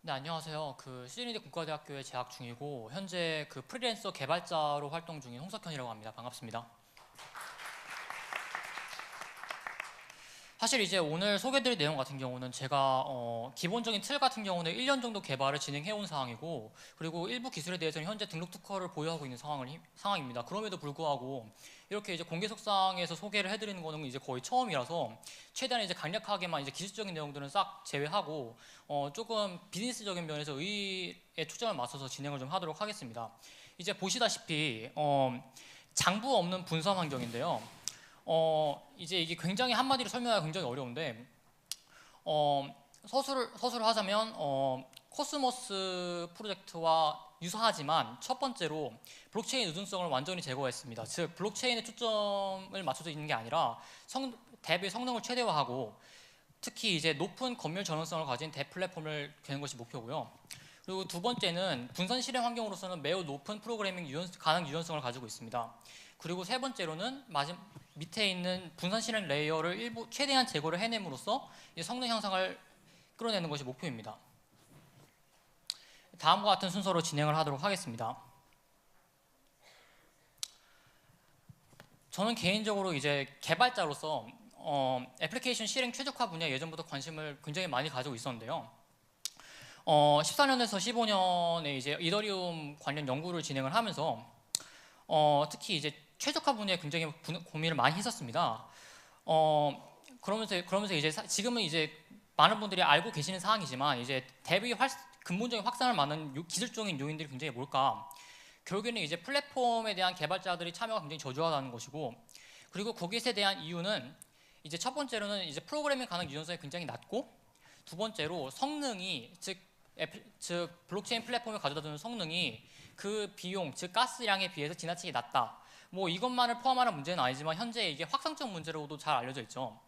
네, 안녕하세요. 시드니 국가대학교에 재학 중이고 현재 프리랜서 개발자로 활동 중인 홍석현이라고 합니다. 반갑습니다. 사실 이제 오늘 소개드릴 내용 같은 경우는 제가 기본적인 틀 같은 경우는 1년 정도 개발을 진행해온 사항이고, 그리고 일부 기술에 대해서는 현재 등록 특허를 보유하고 있는 상황입니다. 그럼에도 불구하고 이렇게 이제 공개석상에서 소개를 해드리는 거는 이제 거의 처음이라서 최대한 이제 간략하게만 이제 기술적인 내용들은 싹 제외하고 조금 비즈니스적인 면에서 의의에 초점을 맞춰서 진행을 좀 하도록 하겠습니다. 이제 보시다시피 장부 없는 분산 환경인데요. 이제 이게 굉장히 한마디로 설명하기가 굉장히 어려운데, 서술을 하자면, 코스모스 프로젝트와 유사하지만 첫 번째로 블록체인 의존성을 완전히 제거했습니다. 즉, 블록체인에 초점을 맞춰져 있는 게 아니라 덱의 성능을 최대화하고 특히 이제 높은 검열 전원성을 가진 덱 플랫폼을 되는 것이 목표고요. 그리고 두 번째는 분산 실행 환경으로서는 매우 높은 프로그래밍 가능 유연성을 가지고 있습니다. 그리고 세 번째로는 밑에 있는 분산 실행 레이어를 일부 최대한 제거를 해냄으로써 성능 향상을 끌어내는 것이 목표입니다. 다음과 같은 순서로 진행을 하도록 하겠습니다. 저는 개인적으로 이제 개발자로서 애플리케이션 실행 최적화 분야에 예전부터 관심을 굉장히 많이 가지고 있었는데요. 14년에서 15년에 이제 이더리움 관련 연구를 진행을 하면서 특히 이제 최적화 분야에 굉장히 고민을 많이 했었습니다. 그러면서 이제 지금은 이제 많은 분들이 알고 계시는 사항이지만 이제 덱의 근본적인 확산을 막는 기술적인 요인들이 굉장히 뭘까? 결국에는 이제 플랫폼에 대한 개발자들이 참여가 굉장히 저조하다는 것이고, 그리고 거기에 대한 이유는 이제 첫 번째로는 이제 프로그래밍 가능 유연성이 굉장히 낮고, 두 번째로 성능이 즉 블록체인 플랫폼에 가져다 주는 성능이 그 비용 즉 가스량에 비해서 지나치게 낮다. 뭐 이것만을 포함하는 문제는 아니지만 현재 이게 확산적 문제로도 잘 알려져 있죠.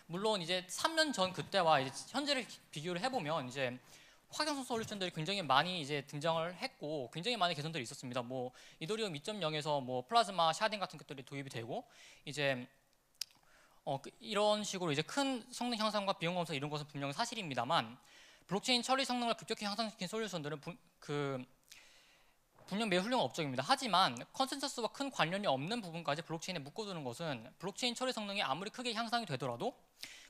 물론 이제 3년 전 그때와 이제 현재를 비교를 해보면 이제 확장성 솔루션들이 굉장히 많이 이제 등장을 했고 굉장히 많은 개선들이 있었습니다. 뭐 이더리움 2.0에서 뭐 플라즈마 샤딩 같은 것들이 도입이 되고 이제 이런 식으로 이제 큰 성능 향상과 비용 감소 이런 것은 분명 사실입니다만, 블록체인 처리 성능을 급격히 향상시킨 솔루션들은 분명 매우 훌륭한 업적입니다. 하지만 컨센서스와 큰 관련이 없는 부분까지 블록체인에 묶어두는 것은 블록체인 처리 성능이 아무리 크게 향상이 되더라도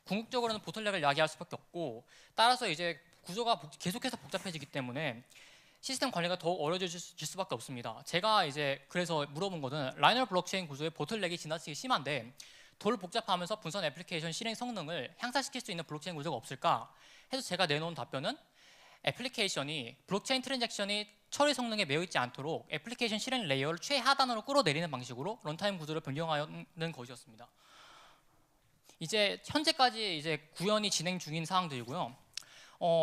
궁극적으로는 보틀렉을 야기할 수밖에 없고, 따라서 이제 구조가 계속해서 복잡해지기 때문에 시스템 관리가 더욱 어려워질 수밖에 없습니다. 제가 이제 그래서 물어본 것은 라이너 블록체인 구조의 보틀렉이 지나치게 심한데 덜 복잡하면서 분산 애플리케이션 실행 성능을 향상시킬 수 있는 블록체인 구조가 없을까 해서 제가 내놓은 답변은 애플리케이션이 블록체인 트랜잭션이 처리 성능에 매여 있지 않도록 애플리케이션 실행 레이어를 최하단으로 끌어내리는 방식으로 런타임 구조를 변경하는 것이었습니다. 이제 현재까지 이제 구현이 진행 중인 사항들이고요.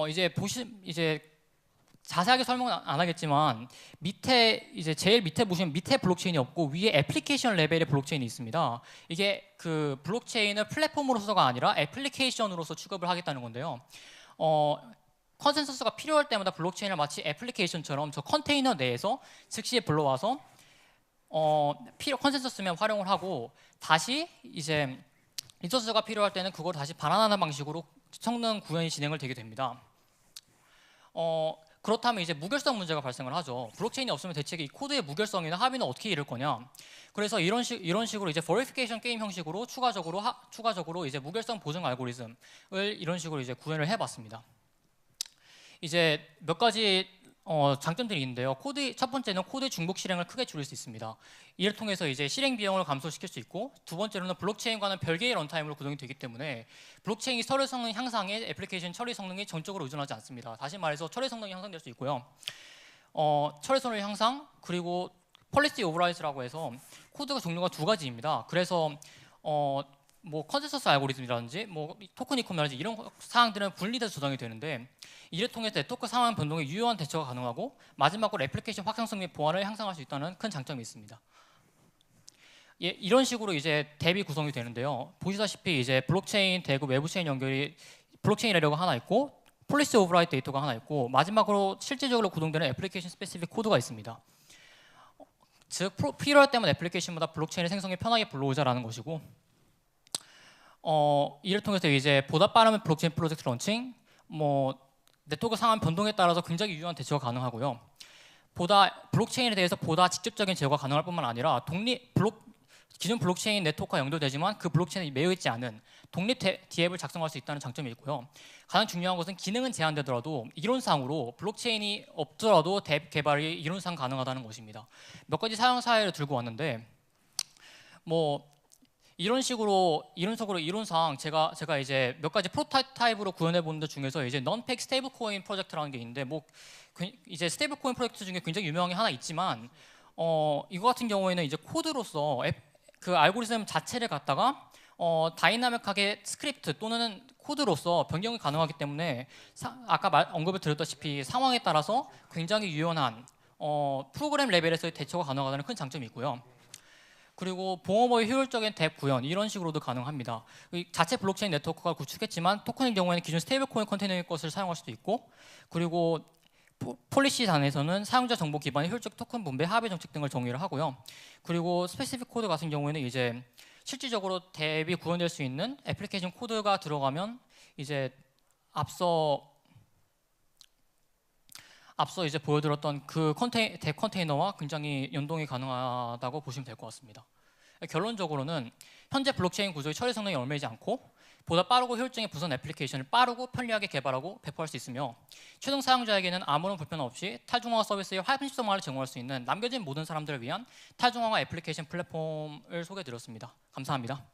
이제 자세하게 설명은 안 하겠지만 제일 밑에 보시면 밑에 블록체인이 없고 위에 애플리케이션 레벨의 블록체인이 있습니다. 이게 그 블록체인을 플랫폼으로서가 아니라 애플리케이션으로서 취급을 하겠다는 건데요. 컨센서스가 필요할 때마다 블록체인을 마치 애플리케이션처럼 저 컨테이너 내에서 즉시 불러와서 컨센서스면 활용을 하고 다시 이제 리소스가 필요할 때는 그걸 다시 반환하는 방식으로 성능 구현이 진행을 되게 됩니다. 그렇다면 이제 무결성 문제가 발생을 하죠. 블록체인이 없으면 대체 이 코드의 무결성이나 합의는 어떻게 이룰 거냐. 그래서 이런 식으로 이제 버리피케이션 게임 형식으로 추가적으로 이제 무결성 보증 알고리즘을 이런 식으로 이제 구현을 해봤습니다. 이제 몇 가지 장점들이 있는데요. 첫 번째는 코드의 중복 실행을 크게 줄일 수 있습니다. 이를 통해서 이제 실행 비용을 감소시킬 수 있고, 두 번째로는 블록체인과는 별개의 런타임으로 구동이 되기 때문에 블록체인이 처리 성능 향상에 애플리케이션 처리 성능이 전적으로 의존하지 않습니다. 다시 말해서 처리 성능이 향상될 수 있고요. 처리 성능 향상, 그리고 폴리시 오버라이드라고 해서 코드가 종류가 두 가지입니다. 그래서 뭐 컨센서스 알고리즘이라든지 뭐 토큰 이코노미라든지 이런 사항들은 분리돼서 조정이 되는데, 이를 통해서 네트워크 상황 변동에 유효한 대처가 가능하고 마지막으로 애플리케이션 확장성 및 보안을 향상할 수 있다는 큰 장점이 있습니다. 이런 식으로 이제 덱이 구성이 되는데요. 보시다시피 이제 블록체인 덱과 외부체인 연결이 블록체인 레이어가 하나 있고 폴리시 오버라이드 데이터가 하나 있고 마지막으로 실질적으로 구동되는 애플리케이션 스페시픽 코드가 있습니다. 즉 필요할 때만 애플리케이션마다 블록체인을 생성해 편하게 불러오자라는 것이고, 이를 통해서 이제 보다 빠른 블록체인 프로젝트 런칭, 뭐 네트워크 상황 변동에 따라서 굉장히 유효한 대처가 가능하고요. 블록체인에 대해서 보다 직접적인 제어가 가능할 뿐만 아니라 기존 블록체인 네트워크와 연결되지만 그 블록체인에 매여 있지 않은 독립 DApp을 작성할 수 있다는 장점이 있고요. 가장 중요한 것은 기능은 제한되더라도 이론상으로 블록체인이 없더라도 앱 개발이 이론상 가능하다는 것입니다. 몇 가지 사용 사례를 들고 왔는데 이론상 제가 이제 몇 가지 프로토타입으로 구현해 본 것 중에서 이제 non-peg stablecoin 프로젝트라는 게 있는데 이제 스테이블코인 프로젝트 중에 굉장히 유명한 게 하나 있지만 이거 같은 경우에는 이제 코드로서 그 알고리즘 자체를 갖다가 다이나믹하게 스크립트 또는 코드로서 변경이 가능하기 때문에 아까 언급을 드렸다시피 상황에 따라서 굉장히 유연한 프로그램 레벨에서의 대처가 가능하다는 큰 장점이 있고요. 그리고 봉업의 효율적인 뎁 구현 이런 식으로도 가능합니다. 자체 블록체인 네트워크가 구축했지만 토큰의 경우에는 기존 스테이블코인 컨테이너의 것을 사용할 수도 있고 그리고 폴리시 단에서는 사용자 정보 기반의 효율적 토큰 분배, 합의 정책 등을 정의를 하고요. 그리고 스페시픽 코드 같은 경우에는 이제 실질적으로 뎁이 구현될 수 있는 애플리케이션 코드가 들어가면 이제 앞서 이제 보여드렸던 그 뎁 컨테이너와 굉장히 연동이 가능하다고 보시면 될 것 같습니다. 결론적으로는 현재 블록체인 구조의 처리 성능이 얽매이지 않고 보다 빠르고 효율적인 무선 애플리케이션을 빠르고 편리하게 개발하고 배포할 수 있으며 최종 사용자에게는 아무런 불편 없이 탈중앙화 서비스의 활발성을 제공할 수 있는 남겨진 모든 사람들을 위한 탈중앙화 애플리케이션 플랫폼을 소개해드렸습니다. 감사합니다.